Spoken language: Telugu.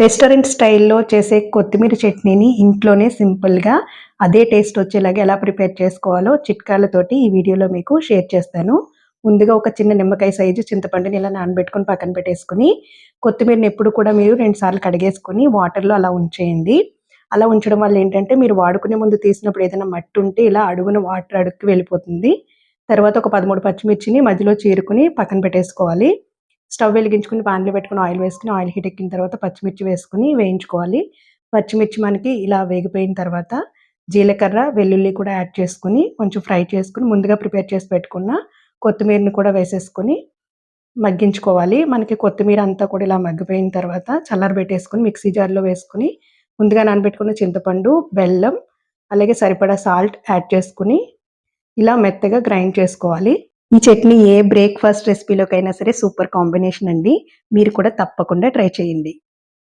రెస్టారెంట్ స్టైల్‌లో చేసే కొత్తిమీర చట్నీని ఇంట్లోనే సింపుల్‌గా అదే టేస్ట్ వచ్చేలాగా ఎలా ప్రిపేర్ చేసుకోవాలో చిట్కాలతోటి ఈ వీడియోలో మీకు షేర్ చేస్తాను. ముందుగా ఒక చిన్న నిమ్మకాయ సైజు చింతపండుని ఇలా నానబెట్టుకొని పక్కన పెట్టేసుకొని, కొత్తిమీరని ఎప్పుడు కూడా మీరు 2 సార్లు కడిగేసుకొని వాటర్‌లో అలా ఉంచేయండి. అలా ఉంచడం వల్ల ఏంటంటే మీరు వాడుకునే ముందు తీసినప్పుడు ఏదైనా మట్టి ఉంటే ఇలా అడుగున వాటర్ అడుక్కి వెళ్ళిపోతుంది. తర్వాత ఒక 13 పచ్చిమిర్చిని మధ్యలో చీరుకొని పక్కన పెట్టేసుకోవాలి. స్టవ్ వెలిగించుకొని పాన్‌లో పెట్టుకొని ఆయిల్ వేసుకొని ఆయిల్ హీట్ ఎక్కిన తర్వాత పచ్చిమిర్చి వేసుకొని వేయించుకోవాలి. పచ్చిమిర్చి మనకి ఇలా వేగిపోయిన తర్వాత జీలకర్ర, వెల్లుల్లి కూడా యాడ్ చేసుకొని కొంచెం ఫ్రై చేసుకొని ముందుగా ప్రిపేర్ చేసి పెట్టుకున్న కొత్తిమీరని కూడా వేసేసుకొని మగ్గించుకోవాలి. మనకి కొత్తిమీర అంతా కూడా ఇలా మగ్గిపోయిన తర్వాత చల్లారబెట్టేసుకొని మిక్సీ జార్‌లో వేసుకొని ముందుగా నానబెట్టుకున్న చింతపండు, బెల్లం అలాగే సరిపడా సాల్ట్ యాడ్ చేసుకొని ఇలా మెత్తగా గ్రైండ్ చేసుకోవాలి. ఈ చట్నీ ఏ బ్రేక్‌ఫాస్ట్ రెసిపీలోకైనా సరే సూపర్ కాంబినేషన్ అండి. మీరు కూడా తప్పకుండా ట్రై చేయండి.